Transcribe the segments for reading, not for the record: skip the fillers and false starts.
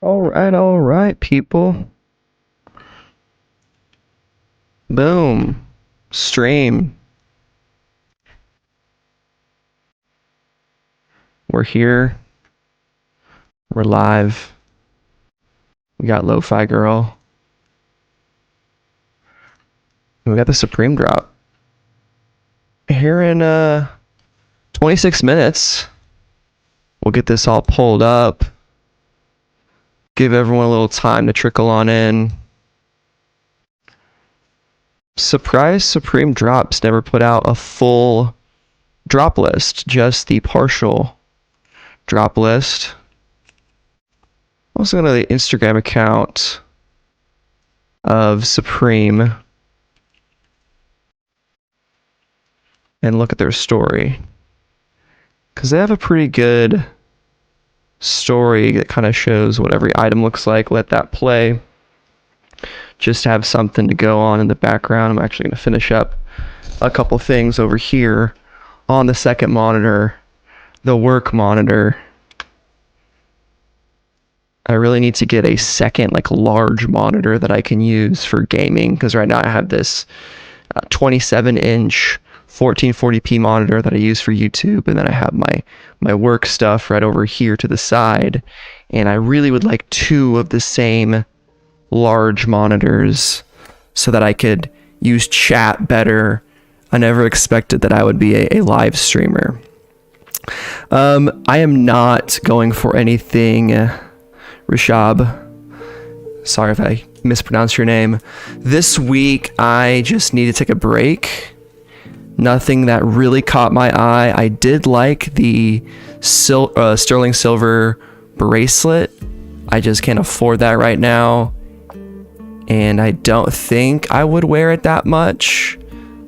All right, people. Boom. Stream. We're here. We're live. We got Lo-Fi Girl. And we got the Supreme drop. Here in 26 minutes. We'll get this all pulled up. Give everyone a little time to trickle on in. Surprise Supreme Drops never put out a full drop list, just the partial drop list. Also go to the Instagram account of Supreme and look at their story, because they have a pretty good story that kind of shows what every item looks like. Let that play. Just have something to go on in the background. I'm actually going to finish up a couple things over here on the second monitor, the work monitor. I really need to get a second large monitor that I can use for gaming, because right now I have this 27-inch 1440p monitor that I use for YouTube, and then I have my work stuff right over here to the side, and I really would like two of the same large monitors so that I could use chat better. I never expected that I would be a live streamer. I am not going for anything, Rishab. Sorry if I mispronounced your name. This week, I just need to take a break. Nothing that really caught my eye. I did like the sterling silver bracelet. I just can't afford that right now. And I don't think I would wear it that much.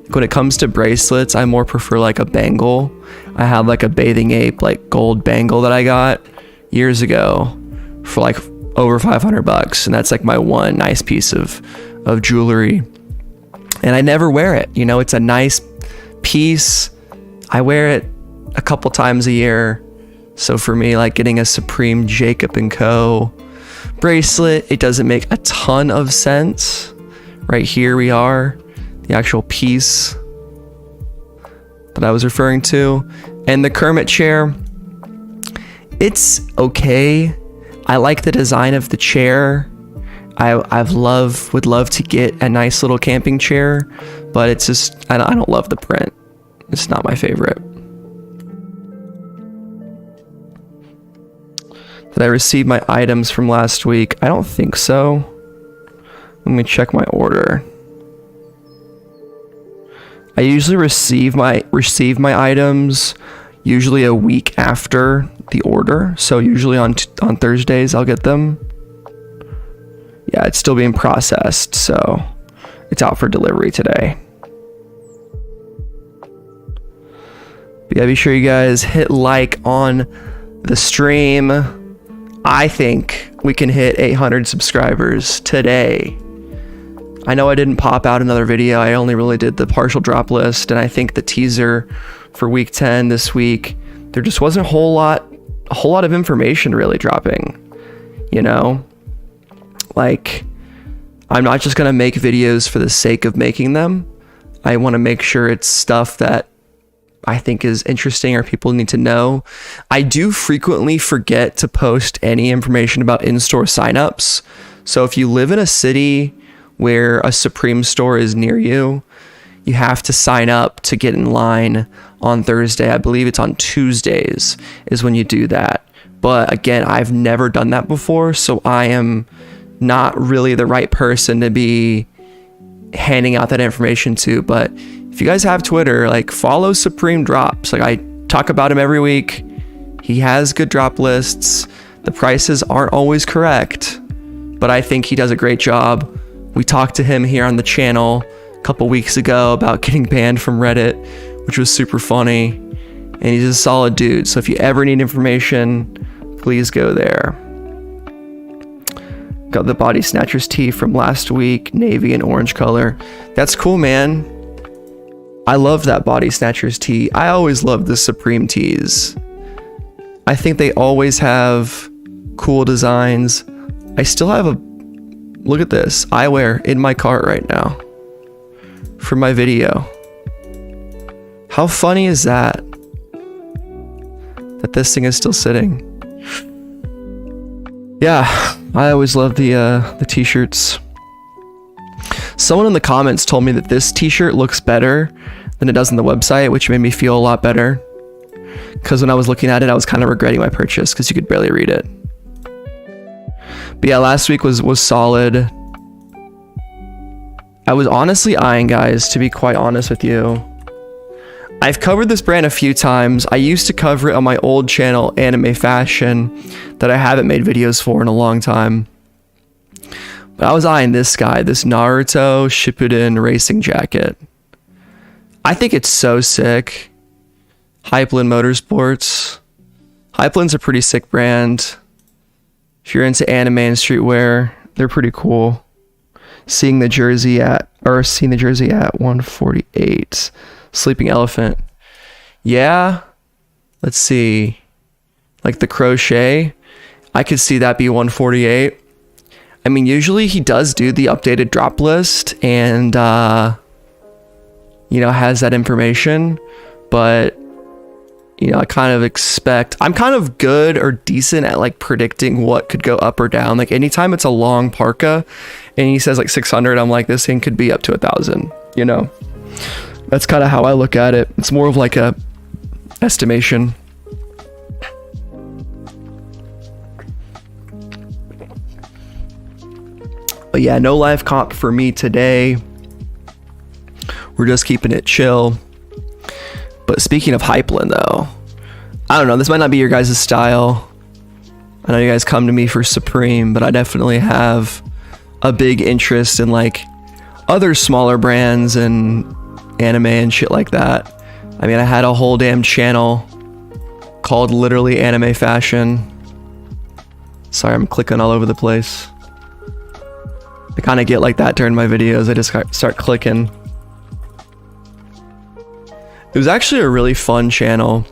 When it comes to bracelets, I more prefer a bangle. I have a Bathing Ape gold bangle that I got years ago for over $500, and that's my one nice piece of jewelry. And I never wear it. You know, it's a nice piece. I wear it a couple times a year. So for me, getting a Supreme Jacob Co bracelet, it doesn't make a ton of sense. Right here we are, the actual piece that I was referring to. And the Kermit Chair, it's okay. I like the design of the chair. Would love to get a nice little camping chair, but it's just, I don't love the print. It's not my favorite. Did I receive my items from last week? I don't think so. Let me check my order. I usually receive my items usually a week after the order. So usually on Thursdays I'll get them. Yeah, it's still being processed, so it's out for delivery today. But yeah, be sure you guys hit like on the stream. I think we can hit 800 subscribers today. I know I didn't pop out another video. I only really did the partial drop list, and I think the teaser for week 10 this week, there just wasn't a whole lot of information really dropping, you know? I'm not just gonna make videos for the sake of making them. I want to make sure it's stuff that I think is interesting or people need to know. I do frequently forget to post any information about in-store signups. So if you live in a city where a Supreme store is near you, you have to sign up to get in line on Thursday. I believe it's on Tuesdays is when you do that. But again, I've never done that before, so I am not really the right person to be handing out that information to. But if you guys have Twitter, follow Supreme Drops. I talk about him every week. He has good drop lists. The prices aren't always correct, but I think he does a great job. We talked to him here on the channel a couple weeks ago about getting banned from Reddit, which was super funny. And he's a solid dude. So if you ever need information, please go there. Got the Body Snatchers tee from last week, navy and orange color. That's cool, man. I love that Body Snatchers tee. I always love the Supreme tees. I think they always have cool designs. I still have a, look at this, eyewear in my cart right now for my video. How funny is that? That this thing is still sitting. Yeah, I always love the t-shirts. Someone in the comments told me that this t-shirt looks better than it does on the website, which made me feel a lot better. Because when I was looking at it, I was kind of regretting my purchase because you could barely read it. But yeah, last week was solid. I was honestly eyeing, guys, to be quite honest with you. I've covered this brand a few times. I used to cover it on my old channel, Anime Fashion, that I haven't made videos for in a long time. But I was eyeing this guy, this Naruto Shippuden racing jacket. I think it's so sick. Hypeland Motorsports. Hypeland's a pretty sick brand. If you're into anime and streetwear, they're pretty cool. Seeing the jersey at 148. Sleeping Elephant. Yeah. Let's see. Like the Crochet. I could see that be 148. I mean, usually he does do the updated drop list and, you know, has that information. But, you know, I kind of expect, I'm kind of good or decent at like predicting what could go up or down. Like anytime it's a long parka and he says like 600, I'm like, this thing could be up to 1,000, you know? That's kind of how I look at it. It's more of like a estimation. But yeah, no live comp for me today. We're just keeping it chill. But speaking of Hypeland though, I don't know, this might not be your guys' style. I know you guys come to me for Supreme, but I definitely have a big interest in like other smaller brands and anime and shit like that. I mean, I had a whole damn channel called literally Anime Fashion. Sorry, I'm clicking all over the place. I kind of get like that during my videos. I just start clicking. It was actually a really fun channel.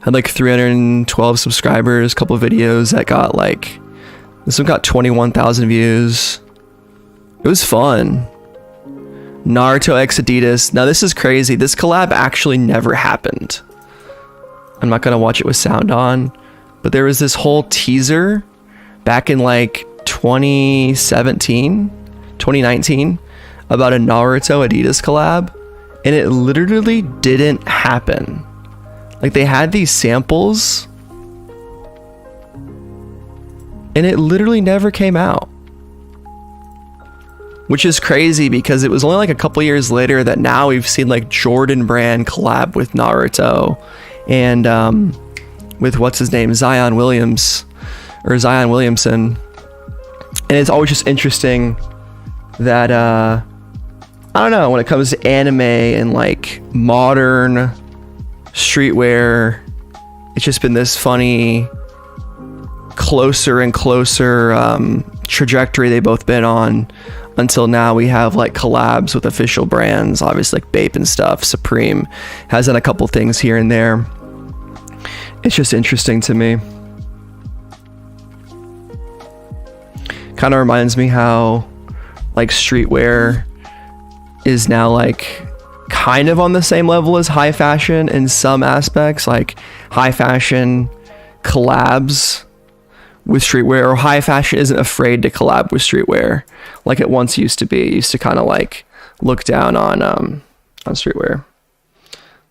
Had like 312 subscribers, couple of videos that got like, this one got 21,000 views. It was fun. Naruto x Adidas. Now this is crazy. This collab actually never happened. I'm not gonna watch it with sound on, but there was this whole teaser back in like 2017, 2019 about a Naruto Adidas collab, and it literally didn't happen. Like they had these samples and it literally never came out. Which is crazy because it was only like a couple years later that now we've seen like Jordan Brand collab with Naruto and with what's his name, Zion Williamson. And it's always just interesting that I don't know, when it comes to anime and like modern streetwear, it's just been this funny closer and closer trajectory they've both been on. Until now, we have like collabs with official brands, obviously like Bape and stuff. Supreme has done a couple things here and there. It's just interesting to me. Kind of reminds me how like streetwear is now like kind of on the same level as high fashion in some aspects. Like high fashion collabs with streetwear, or high fashion isn't afraid to collab with streetwear like it once used to be. It used to kind of like look down on streetwear.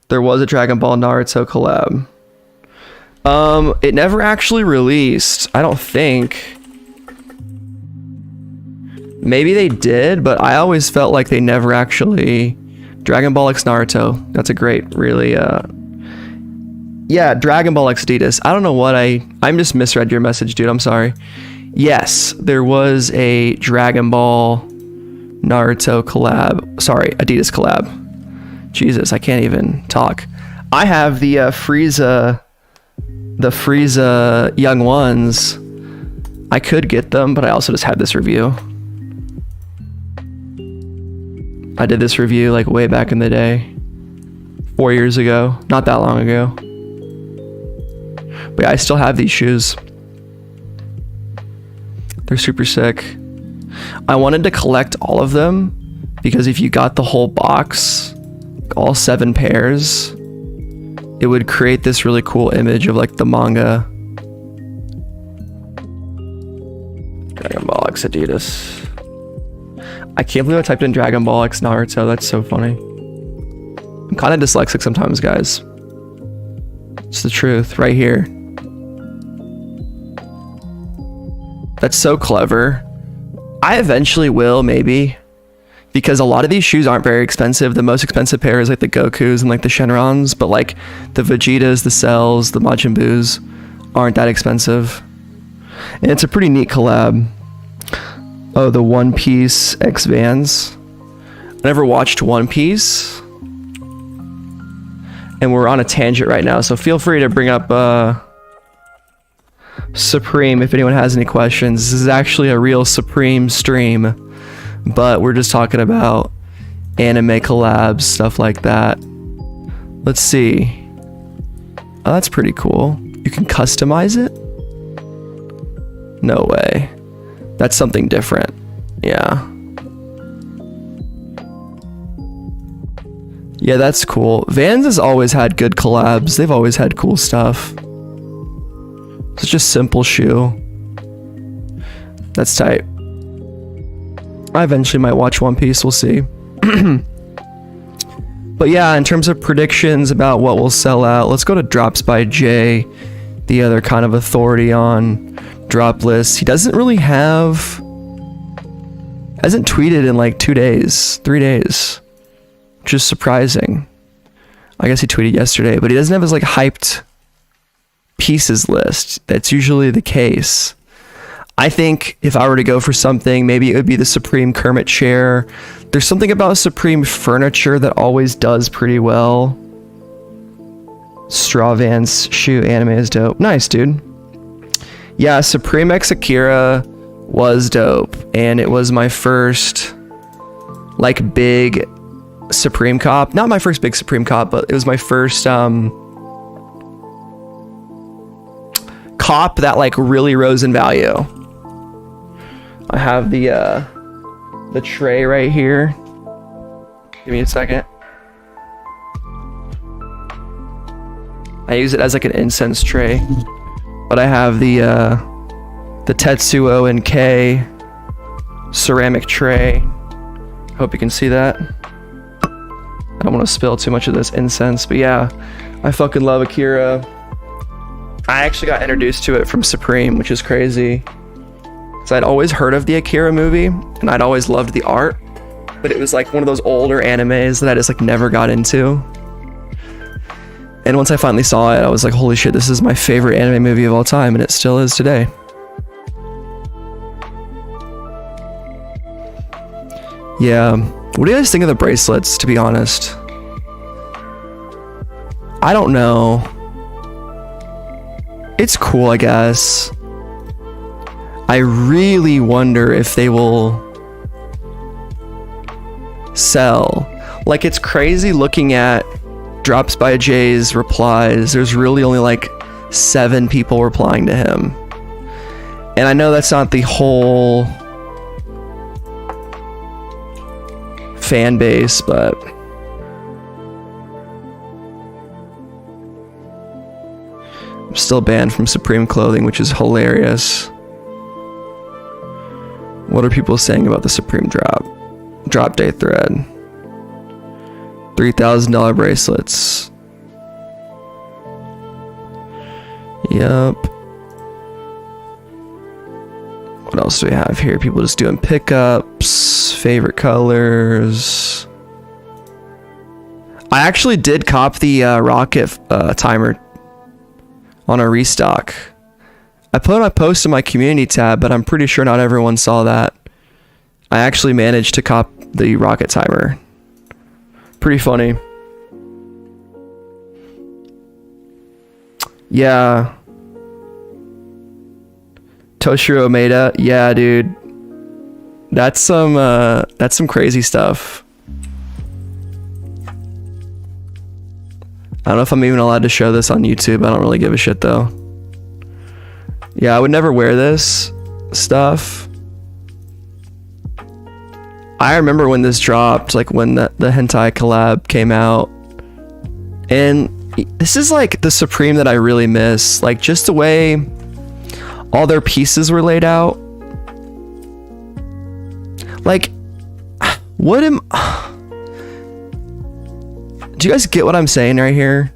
There was a Dragon Ball Naruto collab. It never actually released, I don't think. Maybe they did, but I always felt like they never actually. Dragon Ball X Naruto. That's a great, really yeah, Dragon Ball X Adidas. I don't know what I just misread your message, dude. I'm sorry. Yes, there was a Dragon Ball Naruto collab. Sorry, Adidas collab. Jesus, I can't even talk. I have the Frieza Young Ones. I could get them, but I also just had this review. I did this review like way back in the day. 4 years ago. Not that long ago. But yeah, I still have these shoes. They're super sick. I wanted to collect all of them because if you got the whole box, all 7 pairs, it would create this really cool image of like the manga. Dragon Ball X Adidas. I can't believe I typed in Dragon Ball X Naruto. That's so funny. I'm kind of dyslexic sometimes, guys. It's the truth right here. That's so clever. I eventually will, maybe, because a lot of these shoes aren't very expensive. The most expensive pair is like the Gokus and like the Shenrons, but like the Vegetas, the Cells, the Majin Boos aren't that expensive. And it's a pretty neat collab. Oh, the One Piece X Vans. I never watched One Piece. And we're on a tangent right now, so feel free to bring up Supreme if anyone has any questions. This is actually a real Supreme stream, but we're just talking about anime collabs, stuff like that. Let's see. Oh, that's pretty cool. You can customize it? No way. That's something different. Yeah. Yeah, that's cool. Vans has always had good collabs. They've always had cool stuff. Such a simple shoe. That's tight. I eventually might watch One Piece. We'll see. But yeah, in terms of predictions about what will sell out, let's go to Drops by Jay, the other kind of authority on drop lists. He doesn't really have... hasn't tweeted in like 2 days, 3 days. Which is surprising. I guess he tweeted yesterday, but he doesn't have his like hyped pieces list. That's usually the case. I think if I were to go for something, maybe it would be the Supreme Kermit Chair. There's something about Supreme furniture that always does pretty well. Straw Vans shoe anime is dope. Nice, dude. Yeah, Supreme X Akira was dope, and it was my first like big Supreme cop. Not my first big Supreme cop, but it was my first cop that like really rose in value. I have the tray right here. Give me a second. I use it as like an incense tray, but I have the Tetsuo and K ceramic tray. Hope you can see that. I don't want to spill too much of this incense, but yeah, I fucking love Akira. I actually got introduced to it from Supreme, which is crazy. So I'd always heard of the Akira movie, and I'd always loved the art, but it was like one of those older animes that I just like never got into. And once I finally saw it, I was like, holy shit, this is my favorite anime movie of all time, and it still is today. Yeah. What do you guys think of the bracelets, to be honest? I don't know. It's cool, I guess. I really wonder if they will sell. Like, it's crazy looking at Drops by Jay's replies. There's really only like 7 people replying to him. And I know that's not the whole fan base, but I'm still banned from Supreme clothing, which is hilarious. What are people saying about the Supreme drop day thread? $3,000 bracelets. Yep. What else do we have here? People just doing pickups, favorite colors. I actually did cop the rocket timer on a restock. I put a post in my community tab, but I'm pretty sure not everyone saw that. I actually managed to cop the rocket timer. Pretty funny. Yeah. Toshiro Maeda, yeah, dude. That's some crazy stuff. I don't know if I'm even allowed to show this on YouTube. I don't really give a shit though. Yeah, I would never wear this, stuff. I remember when this dropped, like when the hentai collab came out, and this is like the Supreme that I really miss, like just the way all their pieces were laid out. Like, what am... Do you guys get what I'm saying right here?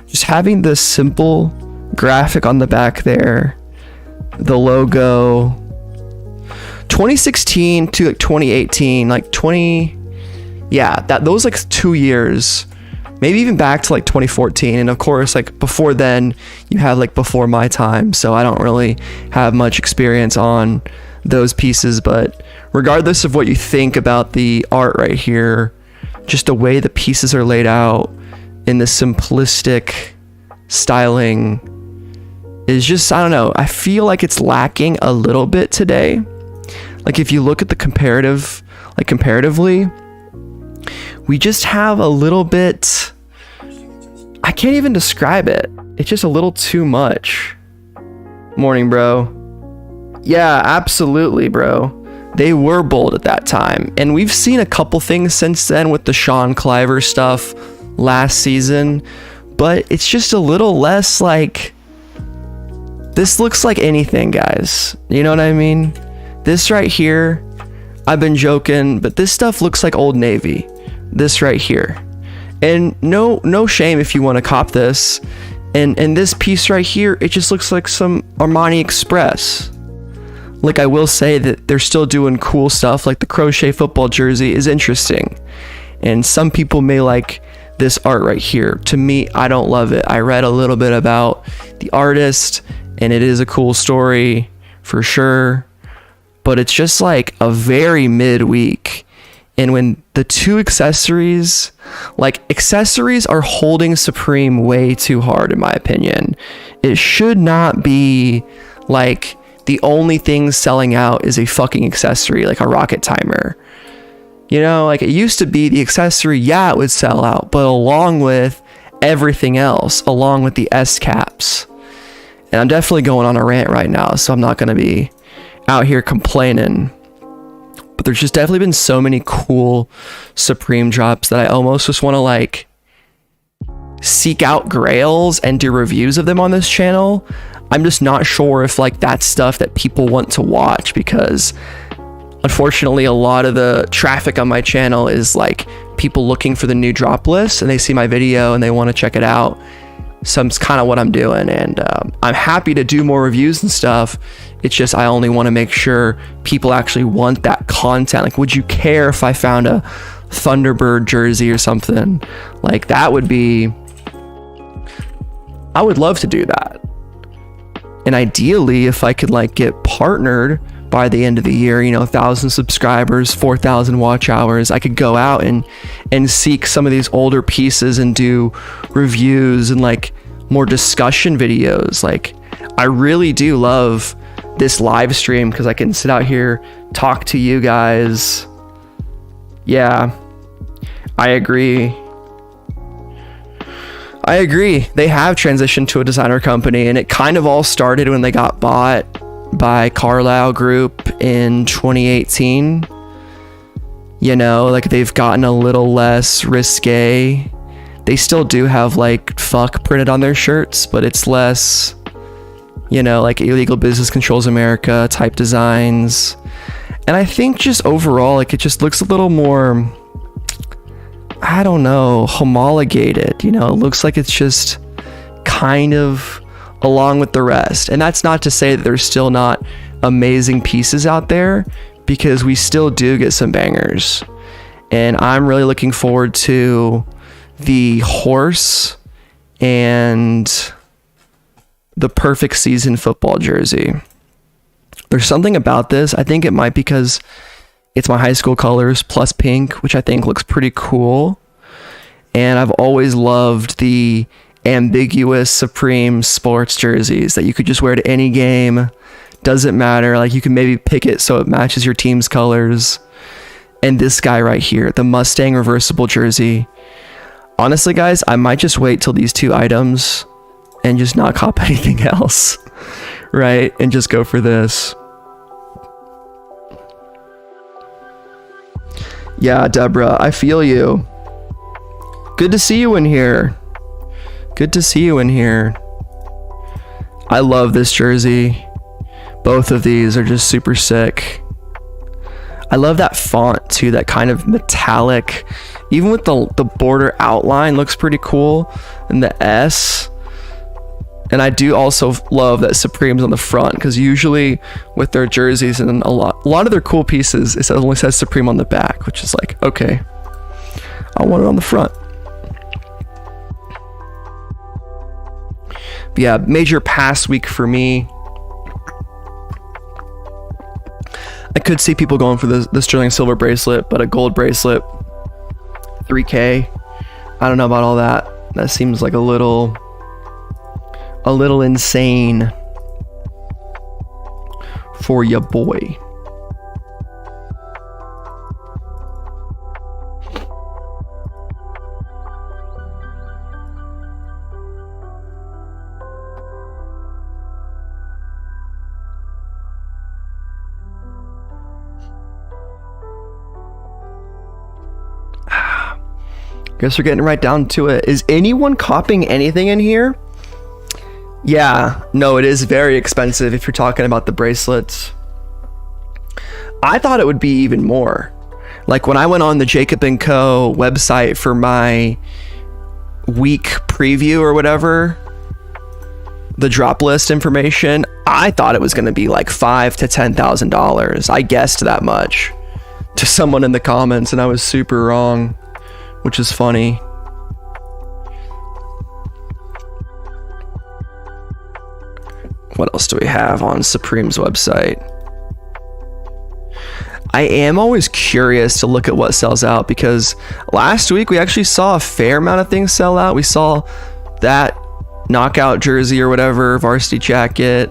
Just having this simple graphic on the back there, the logo, 2016 to like 2018, like those like 2 years, maybe even back to like 2014. And of course, like before then you have like before my time, so I don't really have much experience on those pieces. But regardless of what you think about the art right here, just the way the pieces are laid out in the simplistic styling is just, I don't know, I feel like it's lacking a little bit today. Like if you look at the comparatively, we just have a little bit, I can't even describe it. It's just a little too much. Morning, bro. Yeah, absolutely, bro. They were bold at that time. And we've seen a couple things since then with the Sean Cliver stuff last season, but it's just a little less like, this looks like anything, guys. You know what I mean? This right here, I've been joking, but this stuff looks like Old Navy. This right here. And no shame if you want to cop this. And this piece right here, it just looks like some Armani Express. Like, I will say that they're still doing cool stuff, like the Crochet Football Jersey is interesting. And some people may like this art right here. To me, I don't love it. I read a little bit about the artist, and it is a cool story for sure. But it's just like a very midweek. And when the two accessories are holding Supreme way too hard, in my opinion. It should not be like the only thing selling out is a fucking accessory, like a rocket timer. You know, like it used to be the accessory, yeah, it would sell out, but along with everything else, along with the S caps. And I'm definitely going on a rant right now, so I'm not going to be out here complaining. But there's just definitely been so many cool Supreme drops that I almost just want to like seek out grails and do reviews of them on this channel. I'm just not sure if like that's stuff that people want to watch, because unfortunately a lot of the traffic on my channel is like people looking for the new drop list, and they see my video and they want to check it out. So it's kind of what I'm doing, and I'm happy to do more reviews and stuff. It's just I only want to make sure people actually want that content. Like, would you care if I found a Thunderbird jersey or something? Like, that would be, I would love to do that. And ideally, if I could like get partnered by the end of the year, 1,000 subscribers, 4,000 watch hours, I could go out and seek some of these older pieces and do reviews and like more discussion videos. Like, I really do love this live stream because I can sit out here, talk to you guys. Yeah, I agree. They have transitioned to a designer company, and it kind of all started when they got bought by Carlisle Group in 2018. Like they've gotten a little less risque. They still do have like fuck printed on their shirts, but it's less, like Illegal Business Controls America type designs. And I think just overall, like it just looks a little more, I don't know, homologated. It looks like it's just kind of along with the rest. And that's not to say that there's still not amazing pieces out there, because we still do get some bangers. And I'm really looking forward to the horse and the perfect season football jersey. There's something about this. I think it might be because it's my high school colors plus pink, which I think looks pretty cool. And I've always loved the ambiguous Supreme sports jerseys that you could just wear to any game. Doesn't matter. Like, you can maybe pick it so it matches your team's colors. And this guy right here, the Mustang reversible jersey. Honestly, guys, I might just wait till these two items and just not cop anything else, right? And just go for this. Yeah, Deborah, I feel you. Good to see you in here. Good to see you in here. I love this jersey. Both of these are just super sick. I love that font too, that kind of metallic, even with the border outline looks pretty cool, and the S. And I do also love that Supreme's on the front, because usually with their jerseys and a lot of their cool pieces, it only says Supreme on the back, which is like, okay, I want it on the front. But yeah, major pass week for me. I could see people going for the sterling silver bracelet, but a gold bracelet, 3K. I don't know about all that. That seems like a little insane for ya boy. Guess we're getting right down to it. Is anyone copying anything in here? Yeah, no, it is very expensive if you're talking about the bracelets. I thought it would be even more. Like when I went on the Jacob Co website for my week preview or whatever, the drop list information, I thought it was going to be like $5,000 to $10,000. I guessed that much to someone in the comments, and I was super wrong, which is funny. What else do we have on Supreme's website? I am always curious to look at what sells out, because last week we actually saw a fair amount of things sell out. We saw that knockout jersey or whatever, varsity jacket.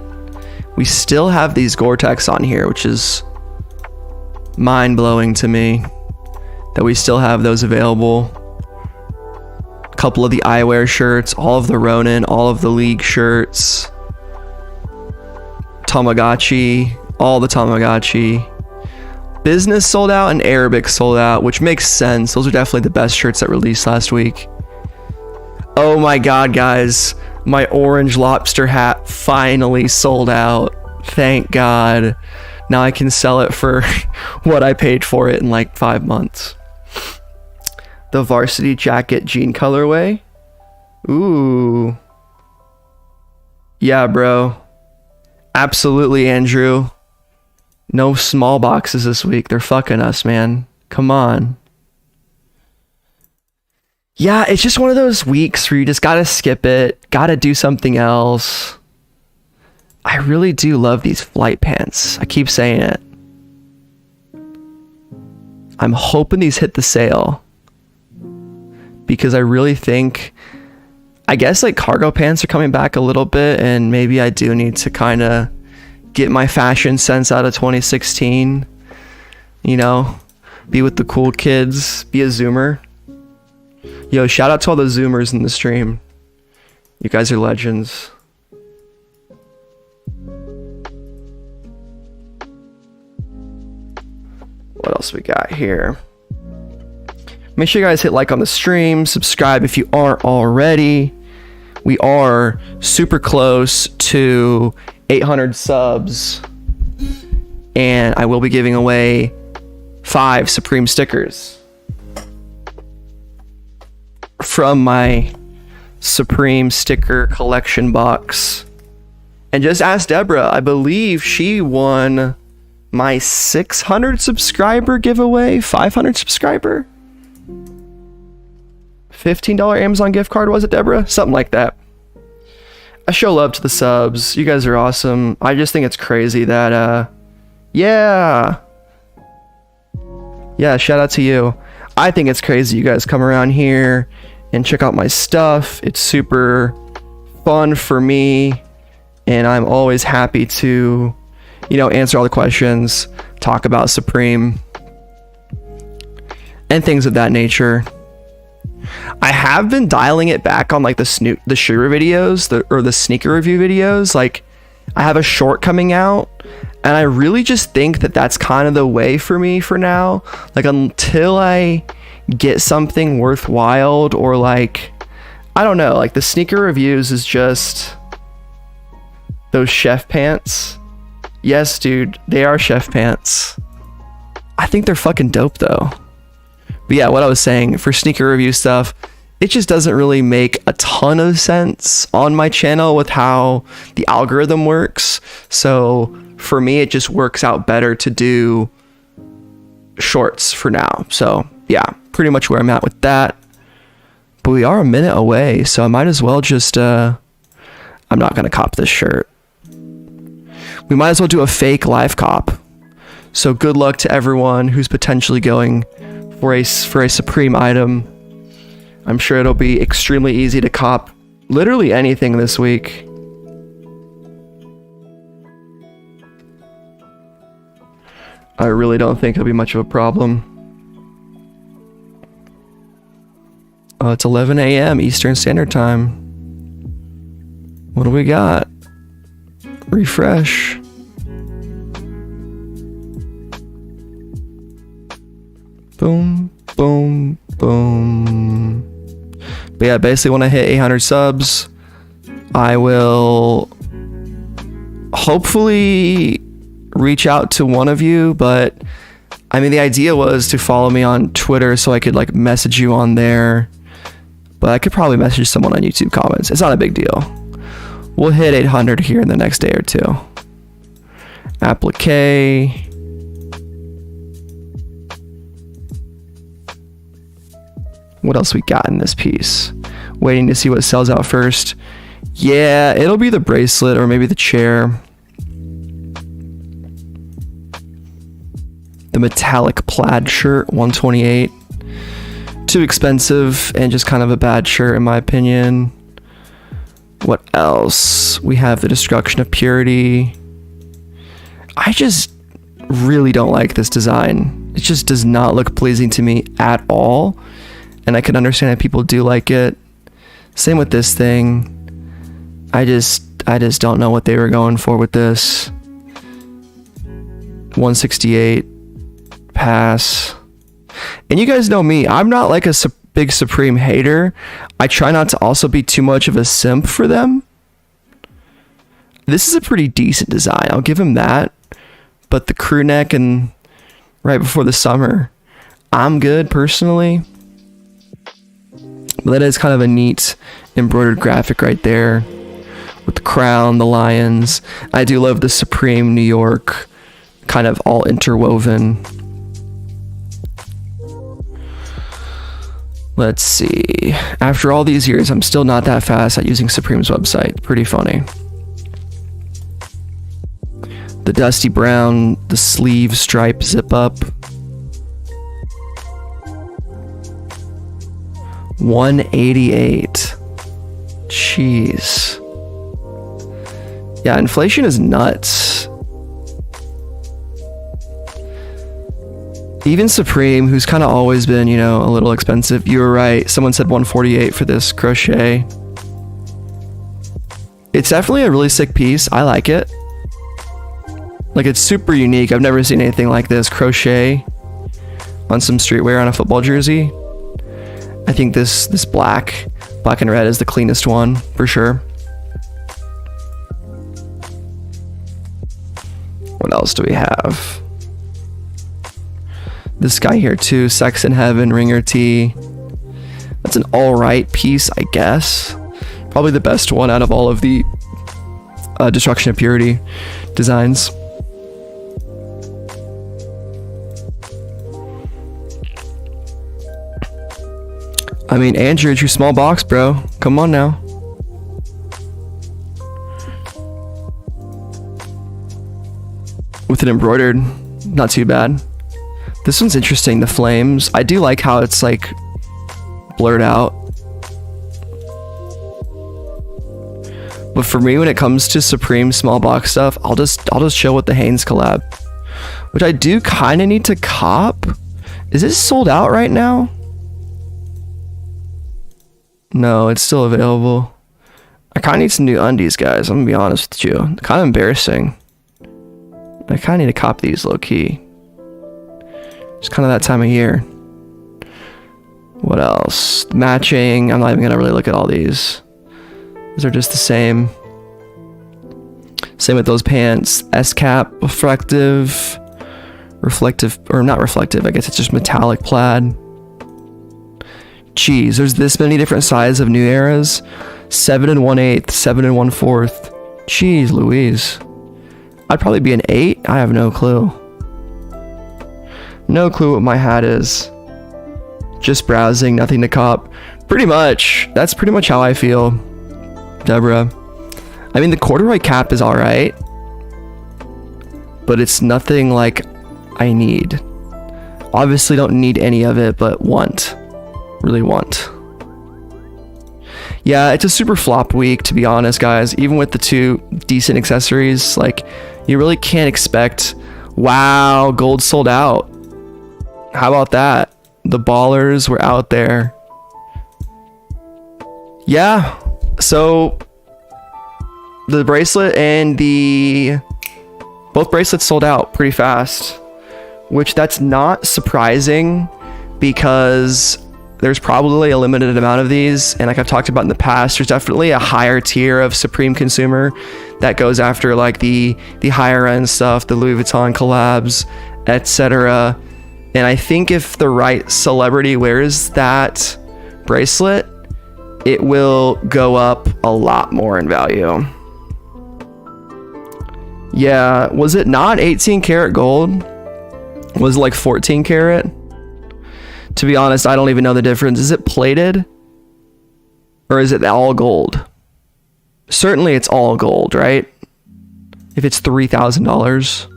We still have these Gore-Tex on here, which is mind-blowing to me that we still have those available. A couple of the eyewear shirts, all of the Ronin, all of the League shirts, Tamagotchi, all the Tamagotchi. Business sold out and Arabic sold out, which makes sense. Those are definitely the best shirts that released last week. Oh my god, guys, my orange lobster hat finally sold out. Thank god. Now I can sell it for what I paid for it in like 5 months. The varsity jacket jean colorway. Ooh. Yeah, bro. Absolutely, Andrew. No small boxes this week. They're fucking us, man. Come on. Yeah, it's just one of those weeks where you just gotta skip it. Gotta do something else. I really do love these flight pants. I keep saying it. I'm hoping these hit the sale, because I really think, I guess like cargo pants are coming back a little bit, and maybe I do need to kind of get my fashion sense out of 2016, you know, be with the cool kids, be a Zoomer. Yo, shout out to all the Zoomers in the stream. You guys are legends. What else we got here? Make sure you guys hit like on the stream, subscribe if you aren't already. We are super close to 800 subs, and I will be giving away 5 Supreme stickers from my Supreme sticker collection box. And just ask Deborah, I believe she won my 600 subscriber giveaway, 500 subscriber, $15 Amazon gift card, was it, Deborah? Something like that. I show love to the subs. You guys are awesome. I just think it's crazy that, yeah, shout out to you. I think it's crazy you guys come around here and check out my stuff. It's super fun for me, and I'm always happy to, you know, answer all the questions, talk about Supreme, and things of that nature. I have been dialing it back on like the shoe videos, or the sneaker review videos. Like, I have a short coming out, and I really just think that that's kind of the way for me for now. Like, until I get something worthwhile, or like, I don't know, like the sneaker reviews is just those chef pants. Yes, dude, they are chef pants. I think they're fucking dope though. But yeah, what I was saying, for sneaker review stuff, it just doesn't really make a ton of sense on my channel with how the algorithm works. So for me, it just works out better to do shorts for now. So yeah, pretty much where I'm at with that. But we are a minute away, so I might as well just, I'm not going to cop this shirt. We might as well do a fake live cop. So good luck to everyone who's potentially going for a Supreme item. I'm sure it'll be extremely easy to cop literally anything this week. I really don't think it'll be much of a problem. It's 11 a.m. Eastern Standard Time. What do we got? Refresh. Boom, boom, boom. But yeah, basically when I hit 800 subs, I will hopefully reach out to one of you. But I mean, the idea was to follow me on Twitter so I could like message you on there. But I could probably message someone on YouTube comments. It's not a big deal. We'll hit 800 here in the next day or two. Applique. What else we got in this piece? Waiting to see what sells out first. Yeah, it'll be the bracelet or maybe the chair. The metallic plaid shirt, 128. Too expensive and just kind of a bad shirt in my opinion. What else? We have the destruction of purity. I just really don't like this design. It just does not look pleasing to me at all. And I can understand that people do like it. Same with this thing. I just don't know what they were going for with this. 168 pass. And you guys know me, I'm not like a big Supreme hater. I try not to also be too much of a simp for them. This is a pretty decent design, I'll give him that. But the crew neck and right before the summer, I'm good personally. But that is kind of a neat embroidered graphic right there with the crown, the lions. I do love the Supreme New York kind of all interwoven. Let's see. After all these years, I'm still not that fast at using Supreme's website. Pretty funny. The dusty brown, the sleeve stripe zip up. 188. Jeez. Yeah, inflation is nuts. Even Supreme, who's kind of always been, you know, a little expensive. You were right. Someone said 148 for this crochet. It's definitely a really sick piece. I like it. Like, it's super unique. I've never seen anything like this. Crochet on some streetwear on a football jersey. I think this black and red is the cleanest one for sure. What else do we have? This guy here too, Sex in Heaven, Ringer Tee. That's an alright piece, I guess. Probably the best one out of all of the Destruction of Purity designs. I mean, Andrew, it's your small box, bro. Come on now. With it embroidered, not too bad. This one's interesting, the flames. I do like how it's like blurred out. But for me, when it comes to Supreme small box stuff, I'll just chill with the Hanes collab, which I do kind of need to cop. Is this sold out right now? No, it's still available. I kind of need some new undies, guys. I'm gonna be honest with you. Kind of embarrassing. I kind of need to cop these low key. It's kind of that time of year. What else? Matching. I'm not even gonna really look at all these. These are just the same. Same with those pants. S-cap, reflective, or not reflective. I guess it's just metallic plaid. Jeez, there's this many different sizes of New Eras. 7 1/8, 7 1/4. Jeez Louise. I'd probably be an 8. I have no clue. No clue what my hat is. Just browsing, nothing to cop. Pretty much. That's pretty much how I feel, Deborah. I mean, the corduroy cap is alright, but it's nothing like I need. Obviously don't need any of it, but want. Really want. Yeah, it's a super flop week, to be honest, guys. Even with the 2 decent accessories, like, you really can't expect, wow, gold sold out. How about that? The ballers were out there. Yeah, so the bracelet and both bracelets sold out pretty fast, which that's not surprising because there's probably a limited amount of these, and like I've talked about in the past, there's definitely a higher tier of Supreme consumer that goes after like the higher end stuff, the Louis Vuitton collabs, etc. And I think if the right celebrity wears that bracelet, it will go up a lot more in value. Yeah, was it not 18 karat gold? Was it like 14 karat? To be honest, I don't even know the difference. Is it plated? Or is it all gold? Certainly it's all gold, right? If it's $3,000.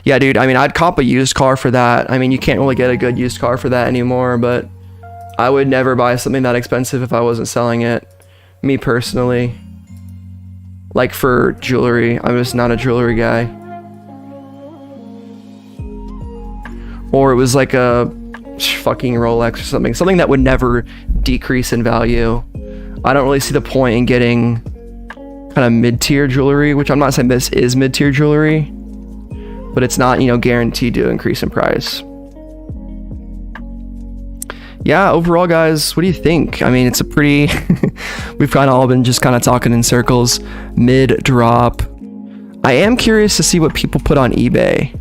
Yeah, dude, I mean, I'd cop a used car for that. I mean, you can't really get a good used car for that anymore, but I would never buy something that expensive if I wasn't selling it. Me personally. Like for jewelry, I'm just not a jewelry guy. Or it was like a fucking Rolex or something that would never decrease in value. I don't really see the point in getting kind of mid-tier jewelry, which I'm not saying this is mid-tier jewelry, but it's not, you know, guaranteed to increase in price. Yeah, overall, guys, what do you think? I mean, it's a pretty we've kind of all been just kind of talking in circles. Mid drop. I am curious to see what people put on eBay.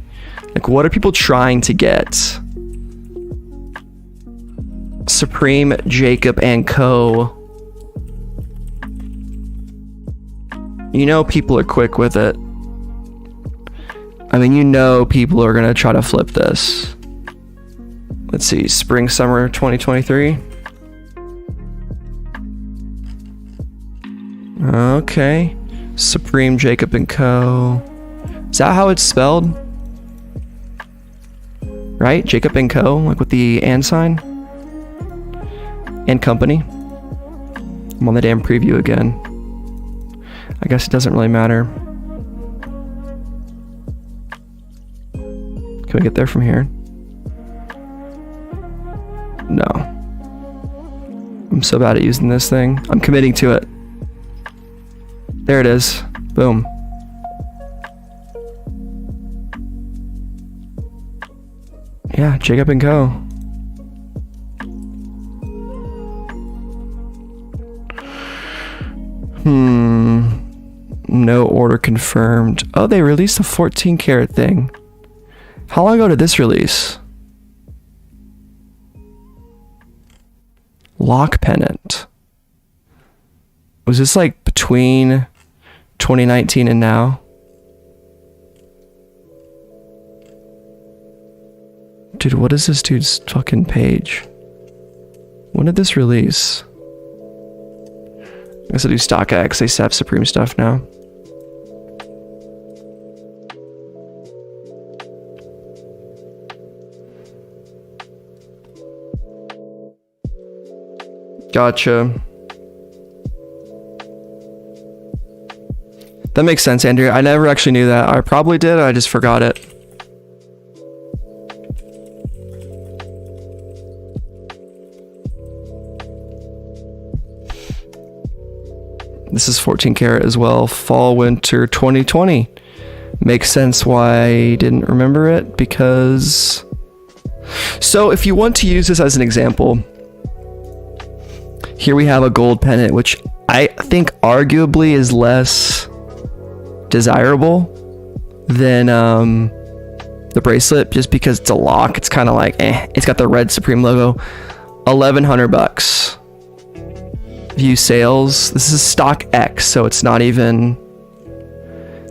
Like, what are people trying to get? Supreme, Jacob Co. You know people are quick with it. I mean, you know people are gonna try to flip this. Let's see, spring, summer 2023. Okay. Supreme, Jacob Co. Is that how it's spelled? Right? Jacob Co, like with the and sign. And company. I'm on the damn preview again. I guess it doesn't really matter. Can we get there from here? No. I'm so bad at using this thing. I'm committing to it. There it is. Boom. Yeah, Jacob Co. No order confirmed. Oh, they released a 14 karat thing. How long ago did this release? Lock pennant. Was this like between 2019 and now? Dude, what is this dude's fucking page? When did this release? I guess I do StockX. They have Supreme stuff now. Gotcha. That makes sense, Andrew. I never actually knew that. I probably did. I just forgot it. this is 14 karat as well. Fall winter 2020. Makes sense why I didn't remember it, because... So if you want to use this as an example, here we have a gold pendant, which I think arguably is less desirable than the bracelet, just because it's a lock. It's kind of like it's got the red Supreme logo. $1,100. View sales. This is stock X, so it's not even...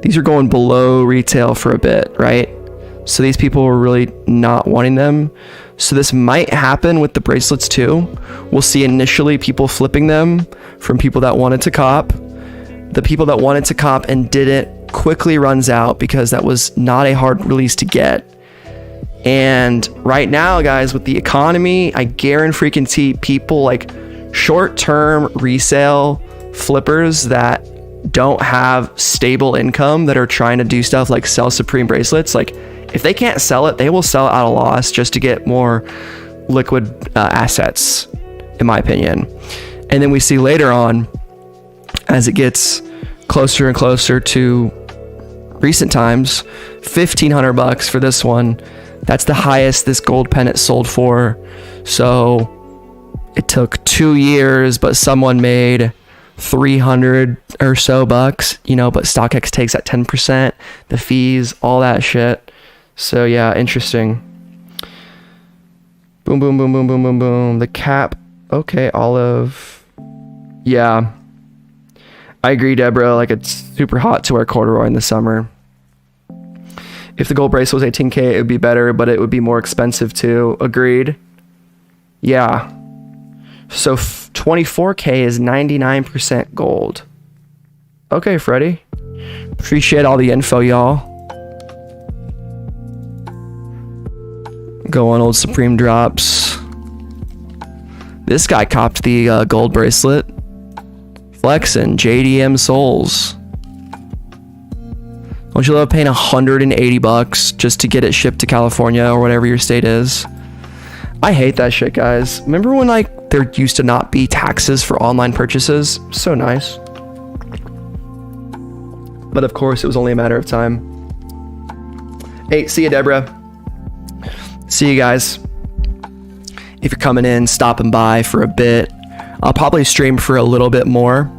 These are going below retail for a bit, right? So these people were really not wanting them. So this might happen with the bracelets too. We'll see initially people flipping them from people that wanted to cop. The people that wanted to cop and didn't quickly runs out, because that was not a hard release to get. And right now, guys, with the economy, I guarantee people like short-term resale flippers that don't have stable income, that are trying to do stuff like sell Supreme bracelets, like if they can't sell it, they will sell it at a loss just to get more liquid assets, in my opinion. And then we see later on, as it gets closer and closer to recent times, $1,500 for this one. That's the highest this gold pendant sold for. So it took 2 years, but someone made 300 or so bucks, you know, but StockX takes that 10%, the fees, all that shit. So yeah, interesting. Boom, boom, boom, boom, boom, boom, boom. The cap. Okay, olive. Yeah. I agree, Deborah. Like, it's super hot to wear corduroy in the summer. If the gold bracelet was 18K, it would be better, but it would be more expensive too. Agreed. Yeah. So 24K is 99% gold. Okay, Freddie. Appreciate all the info, y'all. Go on old Supreme drops. This guy copped the gold bracelet. Flexin', JDM Souls. Don't you love paying $180 just to get it shipped to California or whatever your state is? I hate that shit, guys. Remember when like there used to not be taxes for online purchases? So nice. But of course, it was only a matter of time. Hey, see you, Deborah. See you guys. If you're coming in, stopping by for a bit, I'll probably stream for a little bit more.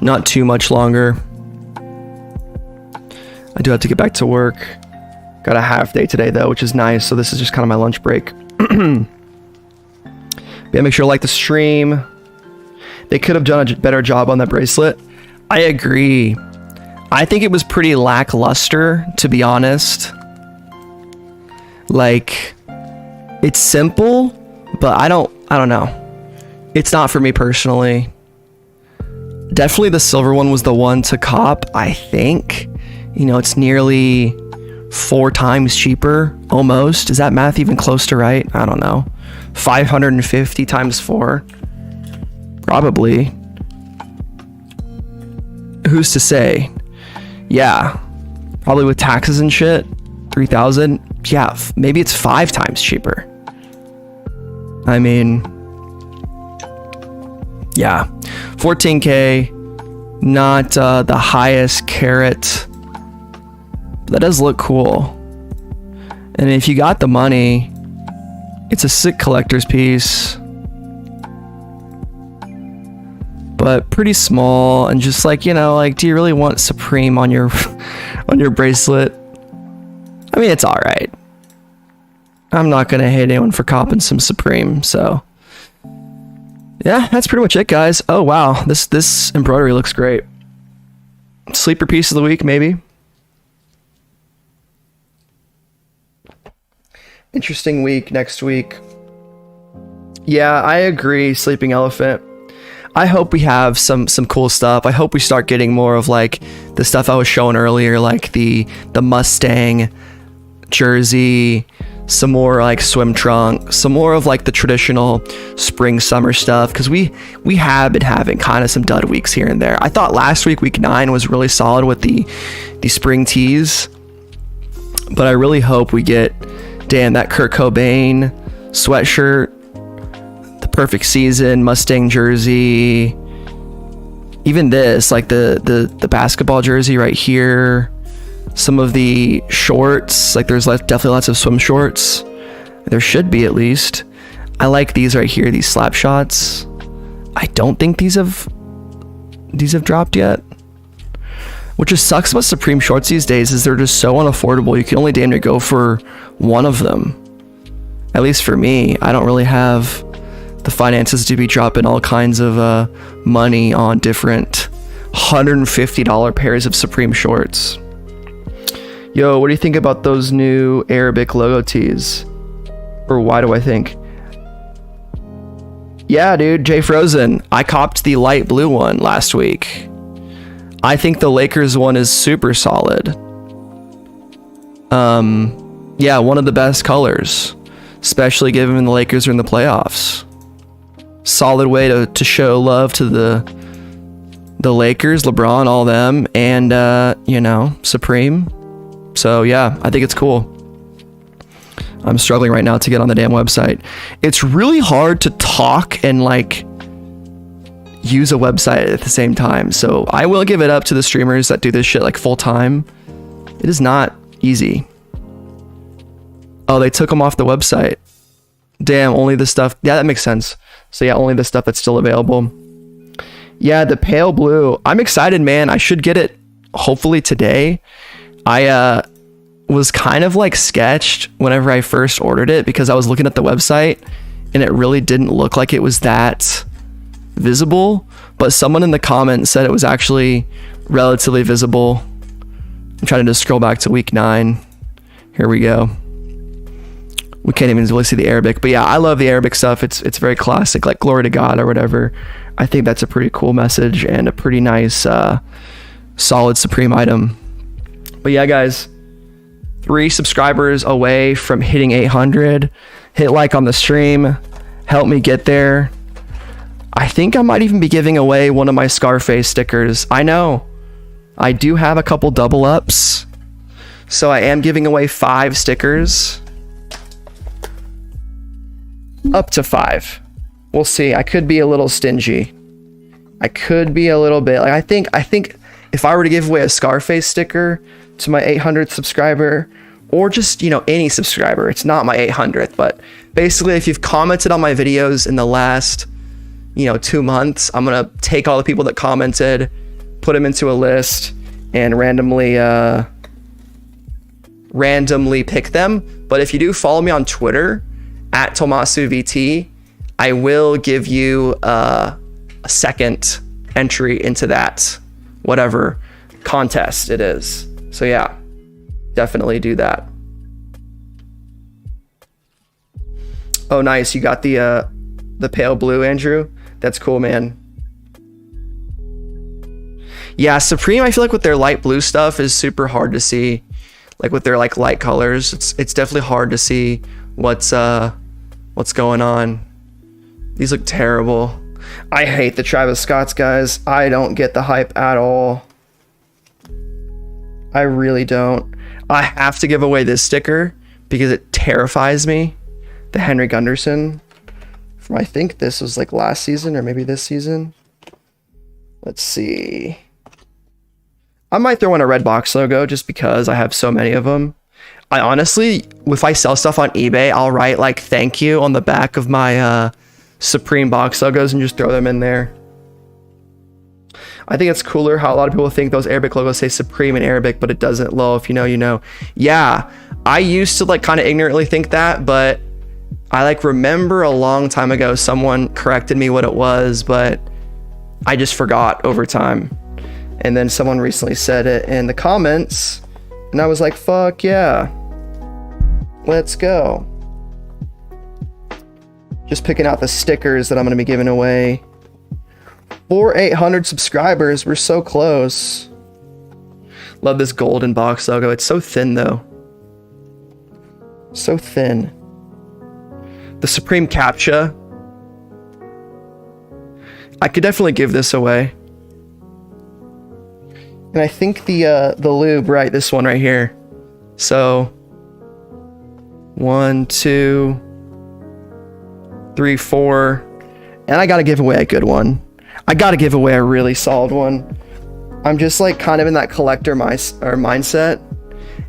Not too much longer. I do have to get back to work. Got a half day today though, which is nice. So this is just kind of my lunch break. Yeah, make sure to like the stream. They could have done a better job on that bracelet. I agree. I think it was pretty lackluster, to be honest. Like, it's simple, but I don't know. It's not for me personally. Definitely the silver one was the one to cop, I think. You know, it's nearly 4 times cheaper, almost. Is that math even close to right? I don't know. 550 times 4. Probably. Who's to say? Yeah. Probably with taxes and shit. 3,000. Yeah, maybe it's 5 times cheaper. I mean, yeah. 14K. Not the highest carat. But that does look cool. And if you got the money, it's a sick collector's piece. But pretty small, and just like, you know, like, do you really want Supreme on your on your bracelet? I mean, it's all right. I'm not gonna hate anyone for copping some Supreme. So yeah, that's pretty much it, guys. Oh wow, this embroidery looks great. Sleeper piece of the week, maybe. Interesting week next week. Yeah, I agree. Sleeping Elephant. I hope we have some cool stuff. I hope we start getting more of like the stuff I was showing earlier, like the Mustang jersey, some more like swim trunk, some more of like the traditional spring summer stuff, because we have been having kind of some dud weeks here and there. I thought last week 9 was really solid with the spring tees, but I really hope we get, damn, that Kurt Cobain sweatshirt, the Perfect Season, Mustang jersey, even this, like the basketball jersey right here, some of the shorts, like there's definitely lots of swim shorts. There should be, at least. I like these right here, these slap shots. I don't think these have dropped yet. Which just sucks about Supreme shorts these days, is they're just so unaffordable. You can only damn near go for one of them. At least for me, I don't really have the finances to be dropping all kinds of money on different $150 pairs of Supreme shorts. Yo, what do you think about those new Arabic logo tees? Or why do I think? Yeah, dude, Jay Frozen. I copped the light blue one last week. I think the Lakers one is super solid. Yeah, one of the best colors, especially given the Lakers are in the playoffs. Solid way to show love to the Lakers, LeBron, all them, and you know, Supreme. So yeah, I think it's cool. I'm struggling right now to get on the damn website. It's really hard to talk and like use a website at the same time. So I will give it up to the streamers that do this shit like full time. It is not easy. Oh, they took them off the website. Damn, only the stuff. Yeah, that makes sense. So yeah, only the stuff that's still available. Yeah, the pale blue. I'm excited, man. I should get it hopefully today. I was kind of like sketched whenever I first ordered it because I was looking at the website and it really didn't look like it was that visible, but someone in the comments said it was actually relatively visible. I'm trying to just scroll back to week 9. Here we go. We can't even really see the Arabic, but yeah, I love the Arabic stuff. It's very classic, like glory to God or whatever. I think that's a pretty cool message and a pretty nice solid Supreme item. But yeah, guys, 3 subscribers away from hitting 800. Hit like on the stream, help me get there. I think I might even be giving away one of my Scarface stickers. I know I do have a couple double ups, so I am giving away 5 stickers. Up to 5. We'll see. I could be a little stingy. I could be a little bit like, I think if I were to give away a Scarface sticker to my 800th subscriber, or just, you know, any subscriber, it's not my 800th, but basically if you've commented on my videos in the last, you know, 2 months, I'm gonna take all the people that commented, put them into a list, and randomly pick them. But if you do follow me on Twitter at TomassuVT, I will give you a second entry into that whatever contest it is. So yeah, definitely do that. Oh, nice. You got the pale blue, Andrew. That's cool, man. Yeah, Supreme, I feel like with their light blue stuff is super hard to see. Like with their like light colors, it's definitely hard to see what's going on. These look terrible. I hate the Travis Scott's, guys. I don't get the hype at all. I really don't. I have to give away this sticker because it terrifies me. The Henry Gunderson from, I think this was like last season or maybe this season. Let's see. I might throw in a red box logo just because I have so many of them. I honestly, if I sell stuff on eBay, I'll write like thank you on the back of my Supreme box logos and just throw them in there. I think it's cooler how a lot of people think those Arabic logos say Supreme in Arabic, but it doesn't. Lol, if you know, you know. Yeah, I used to like kind of ignorantly think that, but I like remember a long time ago someone corrected me what it was, but I just forgot over time. And then someone recently said it in the comments, and I was like, fuck yeah, let's go. Just picking out the stickers that I'm going to be giving away. For 800 subscribers, we're so close. Love this golden box logo. It's so thin though. So thin. The Supreme CAPTCHA. I could definitely give this away. And I think the lube, right, this one right here. So 1, 2, 3, 4. And I gotta give away a good one. I gotta give away a really solid one. I'm just like kind of in that collector mindset.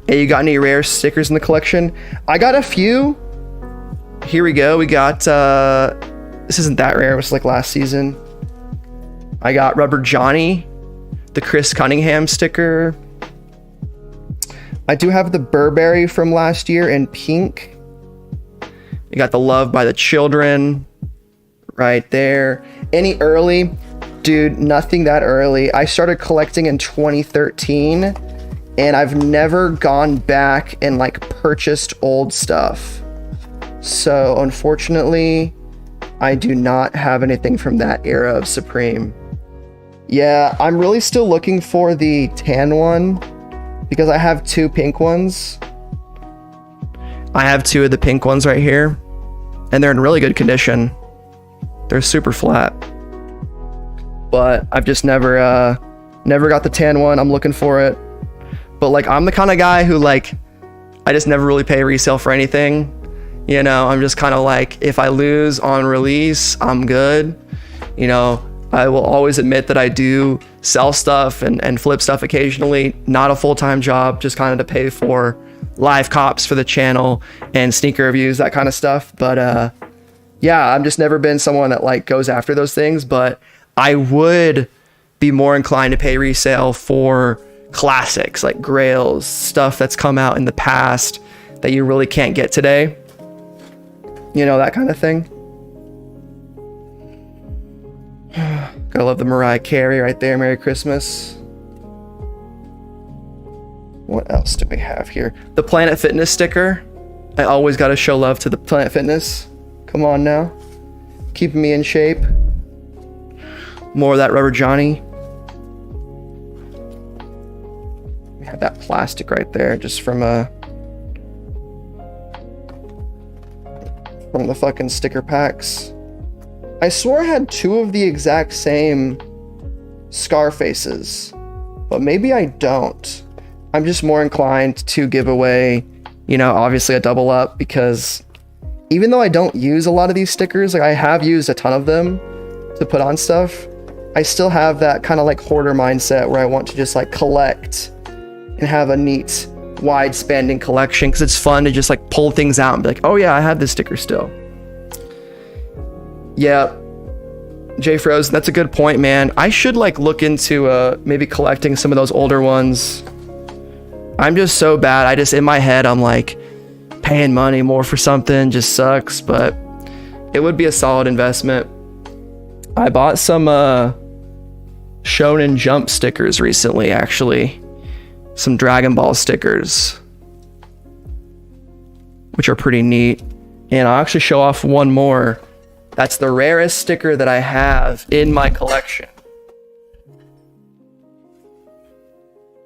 Hey, you got any rare stickers in the collection? I got a few. Here we go. We got, this isn't that rare. It was like last season. I got Rubber Johnny, the Chris Cunningham sticker. I do have the Burberry from last year in pink. You got the Love by the Children right there. Any early? Dude, nothing that early. I started collecting in 2013 and I've never gone back and like purchased old stuff. So unfortunately, I do not have anything from that era of Supreme. Yeah, I'm really still looking for the tan one because I have 2 pink ones. I have 2 of the pink ones right here and they're in really good condition. They're super flat. But I've just never got the tan one. I'm looking for it. But like, I'm the kind of guy who like, I just never really pay resale for anything. You know, I'm just kind of like, if I lose on release, I'm good. You know, I will always admit that I do sell stuff and flip stuff occasionally. Not a full-time job, just kind of to pay for live cops for the channel and sneaker reviews, that kind of stuff. But yeah, I've just never been someone that like goes after those things. But I would be more inclined to pay resale for classics like grails, stuff that's come out in the past that you really can't get today. You know, that kind of thing. Gotta love the Mariah Carey right there. Merry Christmas. What else do we have here? The Planet Fitness sticker. I always gotta show love to the Planet Fitness. Come on now. Keeping me in shape. More of that Rubber Johnny. We have that plastic right there, just from the fucking sticker packs. I swore I had 2 of the exact same Scarfaces, but maybe I don't. I'm just more inclined to give away, you know, obviously a double up, because even though I don't use a lot of these stickers, like I have used a ton of them to put on stuff, I still have that kind of like hoarder mindset where I want to just like collect and have a neat wide spanning collection, because it's fun to just like pull things out and be like, oh yeah, I have this sticker still. Yeah, Jay Frozen, that's a good point, man. I should like look into maybe collecting some of those older ones. I'm just so bad. I just, in my head, I'm like, paying money more for something just sucks, but it would be a solid investment. I bought some Shonen Jump stickers recently, actually. Some Dragon Ball stickers, which are pretty neat. And I'll actually show off one more. That's the rarest sticker that I have in my collection.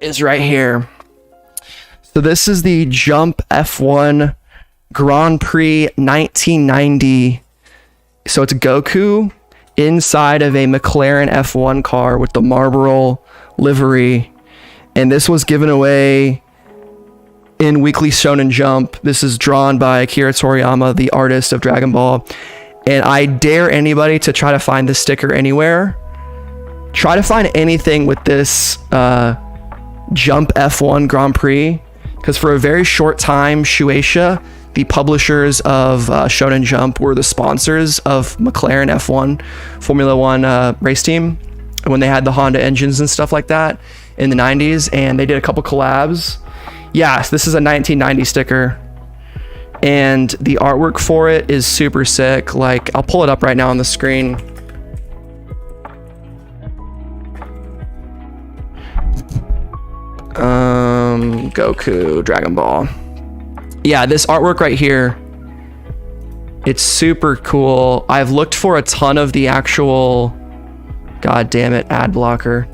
Is right here. So this is the Jump F1 Grand Prix 1990. So it's Goku inside of a McLaren F1 car with the Marlboro livery. And this was given away in Weekly Shonen Jump. This is drawn by Akira Toriyama, the artist of Dragon Ball. And I dare anybody to try to find this sticker anywhere. Try to find anything with this Jump F1 Grand Prix. Because for a very short time, Shueisha, the publishers of Shonen Jump, were the sponsors of McLaren F1 Formula One race team when they had the Honda engines and stuff like that in the 90s, and they did a couple collabs. Yeah, so this is a 1990 sticker, and the artwork for it is super sick. Like, I'll pull it up right now on the screen. Goku, Dragon Ball. Yeah, this artwork right here, it's super cool. I've looked for a ton of the actual, god damn it, ad blocker.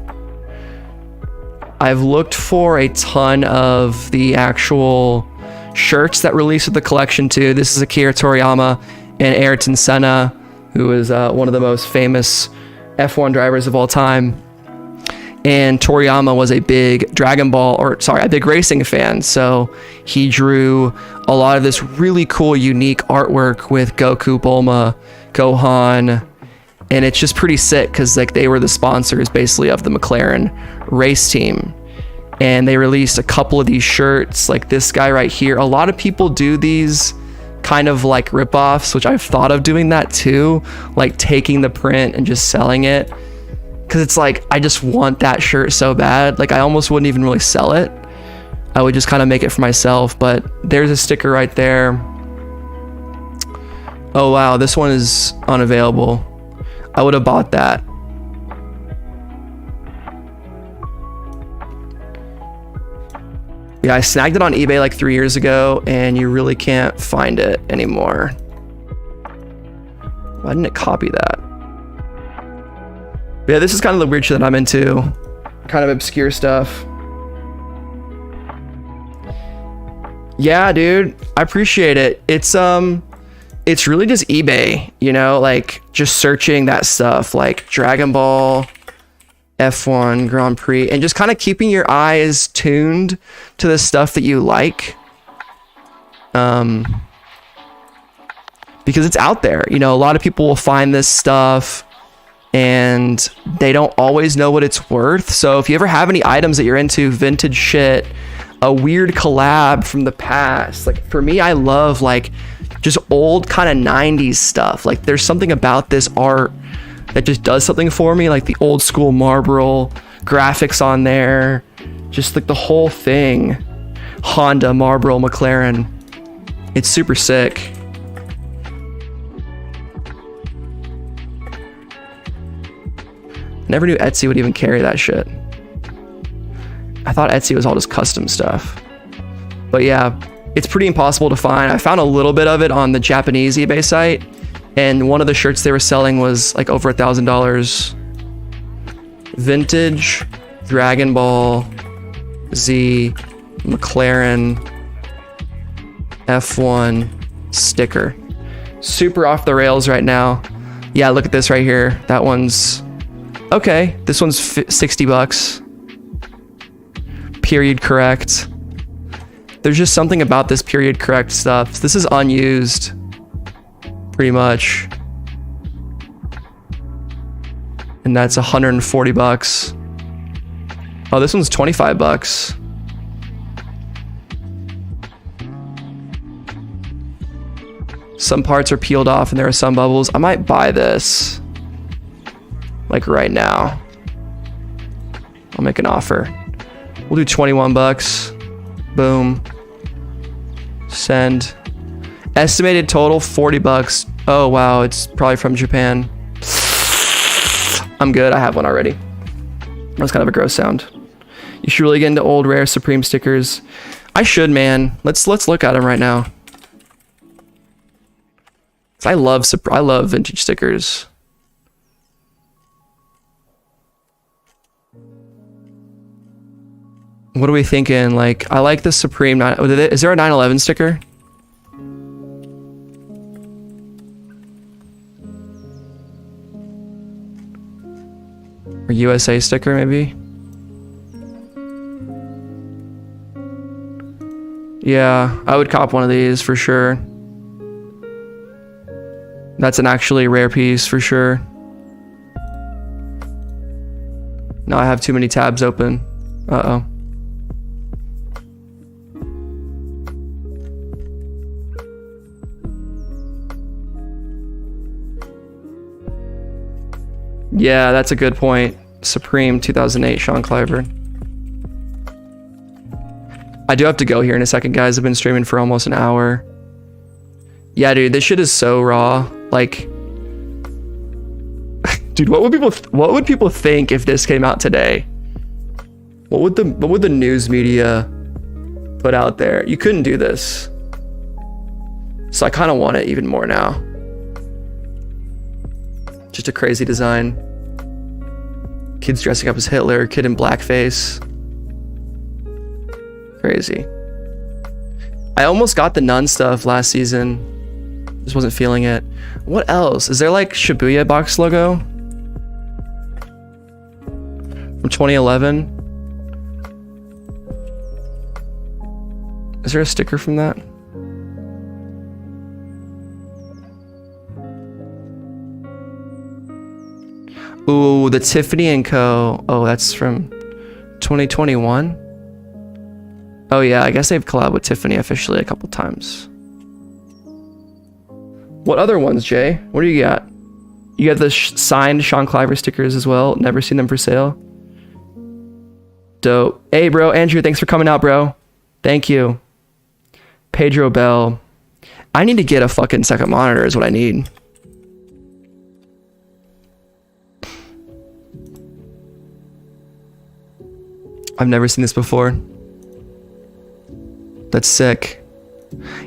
I've looked for a ton of the actual shirts that released with the collection too. This is Akira Toriyama and Ayrton Senna, who is one of the most famous F1 drivers of all time. And Toriyama was a big a big racing fan. So he drew a lot of this really cool, unique artwork with Goku, Bulma, Gohan, And it's just pretty sick because like they were the sponsors basically of the McLaren race team. And they released a couple of these shirts, like this guy right here. A lot of people do these kind of like rip-offs, which I've thought of doing that too, like taking the print and just selling it. Cause it's like, I just want that shirt so bad. Like I almost wouldn't even really sell it. I would just kind of make it for myself, but there's a sticker right there. Oh wow, this one is unavailable. I would have bought that. Yeah, I snagged it on eBay like 3 years ago and you really can't find it anymore. Why didn't it copy that? But yeah, this is kind of the weird shit that I'm into. Kind of obscure stuff. Yeah, dude, I appreciate it. It's really just eBay, you know, like just searching that stuff like Dragon Ball, F1, Grand Prix, and just kind of keeping your eyes tuned to the stuff that you like. Because it's out there, you know, a lot of people will find this stuff and they don't always know what it's worth. So if you ever have any items that you're into, vintage shit, a weird collab from the past, like for me, I love like just old kind of 90s stuff. Like there's something about this art that just does something for me, like the old school Marlboro graphics on there, just like the whole thing. Honda, Marlboro, McLaren. It's super sick. Never knew Etsy would even carry that shit. I thought Etsy was all just custom stuff. But yeah, it's pretty impossible to find. I found a little bit of it on the Japanese eBay site, and one of the shirts they were selling was like over $1,000. Vintage Dragon Ball Z McLaren F1 sticker. Super off the rails right now. Yeah, look at this right here. That one's okay. This one's $60. Period correct. There's just something about this period correct stuff. This is unused, pretty much. And that's $140. Oh, this one's $25. Some parts are peeled off and there are some bubbles. I might buy this, like right now. I'll make an offer. We'll do $21. Boom. Send. Estimated total $40. Oh wow, it's probably from Japan. I'm good. I have one already. That was kind of a gross sound. You should really get into old rare Supreme stickers. I should, man. Let's look at them right now. I love vintage stickers. What are we thinking? Like, I like the Supreme. Is there a 9/11 sticker? Or USA sticker, maybe? Yeah, I would cop one of these for sure. That's an actually rare piece for sure. No, I have too many tabs open. Uh-oh. Yeah, that's a good point. Supreme 2008, Sean Clyburn. I do have to go here in a second, guys. I've been streaming for almost an hour. Yeah, dude, this shit is so raw. Like, dude, what would people think if this came out today? What would the news media put out there? You couldn't do this. So I kind of want it even more now. Just a crazy design. Kids dressing up as Hitler, kid in blackface. Crazy. I almost got the nun stuff last season. Just wasn't feeling it. What else? Is there like Shibuya box logo? From 2011? Is there a sticker from that? Ooh, the Tiffany & Co. Oh, that's from 2021. Oh yeah, I guess they've collabed with Tiffany officially a couple times. What other ones, Jay? What do you got? You got the signed Sean Cliver stickers as well. Never seen them for sale. Dope. Hey, bro. Andrew, thanks for coming out, bro. Thank you. Pedro Bell. I need to get a fucking second monitor is what I need. I've never seen this before. That's sick.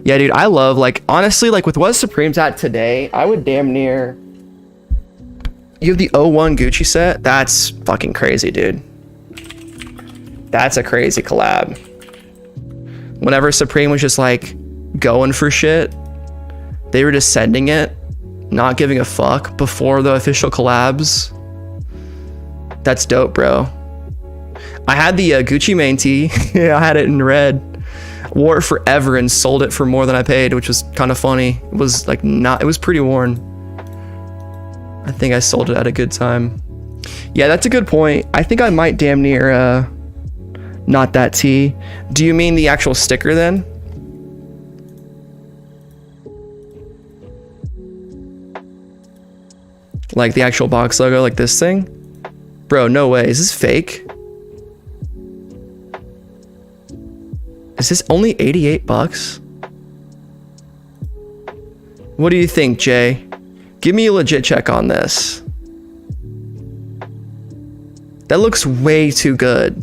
Yeah, dude, I love, like, honestly, like, with what Supreme's at today, I would damn near... You have the 01 Gucci set? That's fucking crazy, dude. That's a crazy collab. Whenever Supreme was just, like, going for shit, they were just sending it, not giving a fuck before the official collabs. That's dope, bro. I had the Gucci Mane tee. Yeah, I had it in red. Wore it forever and sold it for more than I paid, which was kind of funny. It was like it was pretty worn. I think I sold it at a good time. Yeah, that's a good point. I think I might damn near not that tee. Do you mean the actual sticker then? Like the actual box logo, like this thing? Bro, no way. Is this fake? Is this only 88 bucks? What do you think, Jay? Give me a legit check on this. That looks way too good.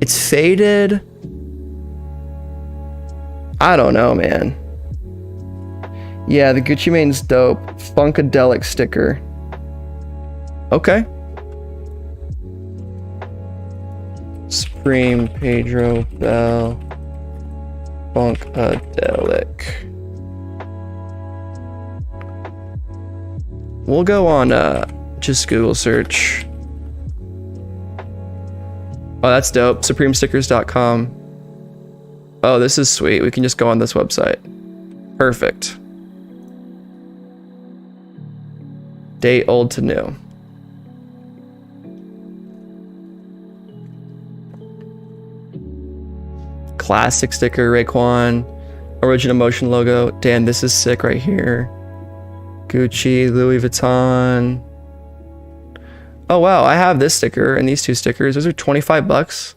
It's faded. I don't know, man. Yeah, the Gucci Mane's dope. Funkadelic sticker. Okay. Supreme, Pedro Bell, Funkadelic. We'll go on just Google search. Oh, that's dope. SupremeStickers.com. Oh, this is sweet. We can just go on this website. Perfect. Date old to new. Classic sticker, Raekwon. Original Motion logo. Damn, this is sick right here. Gucci, Louis Vuitton. Oh wow, I have this sticker and these two stickers. Those are 25 bucks.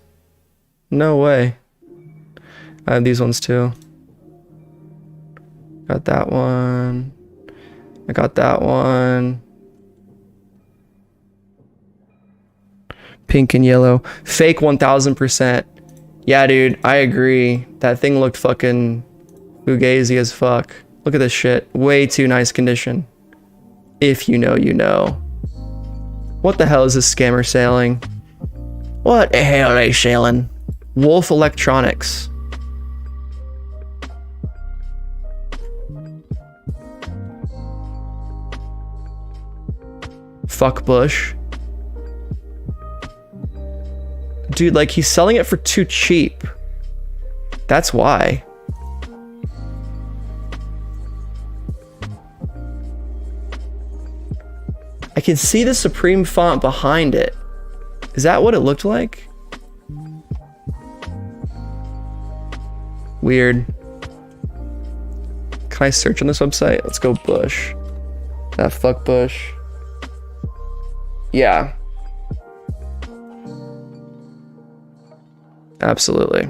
No way. I have these ones too. Got that one. I got that one. Pink and yellow. Fake 1000%. Yeah, dude, I agree. That thing looked fucking fugazi as fuck. Look at this shit. Way too nice condition. If you know, you know. What the hell is this scammer selling? What the hell are they selling? Wolf Electronics. Fuck Bush. Dude, like, he's selling it for too cheap. That's why. I can see the Supreme font behind it. Is that what it looked like? Weird. Can I search on this website? Let's go Bush. That fuck Bush. Yeah. Absolutely.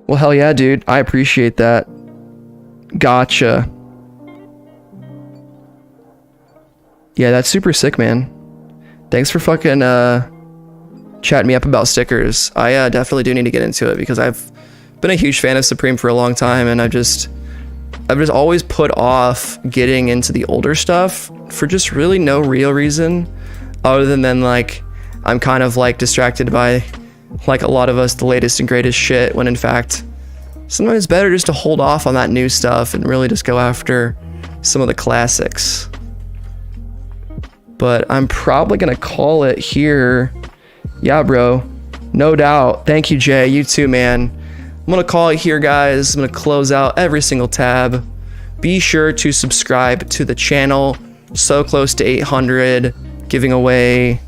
Well, hell yeah, dude. I appreciate that. Gotcha. Yeah, that's super sick, man. Thanks for fucking chatting me up about stickers. I definitely do need to get into it because I've been a huge fan of Supreme for a long time, and I've just always put off getting into the older stuff for just really no real reason other than like I'm kind of like distracted by, like a lot of us, the latest and greatest shit, when in fact sometimes it's better just to hold off on that new stuff and really just go after some of the classics. But I'm probably gonna call it here. Yeah, bro, no doubt. Thank you, Jay. You too, man. I'm gonna call it here, guys. I'm gonna close out every single tab. Be sure to subscribe to the channel. So close to 800, giving away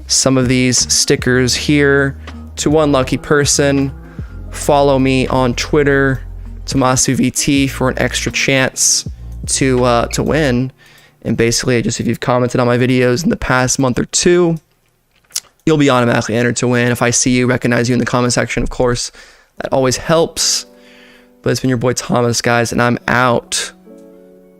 some of these stickers here to one lucky person. Follow me on Twitter, TomasuVT, for an extra chance to win. And basically, just if you've commented on my videos in the past month or two, you'll be automatically entered to win. If I see you, recognize you in the comment section, of course, that always helps. But it's been your boy Thomas, guys, and I'm out.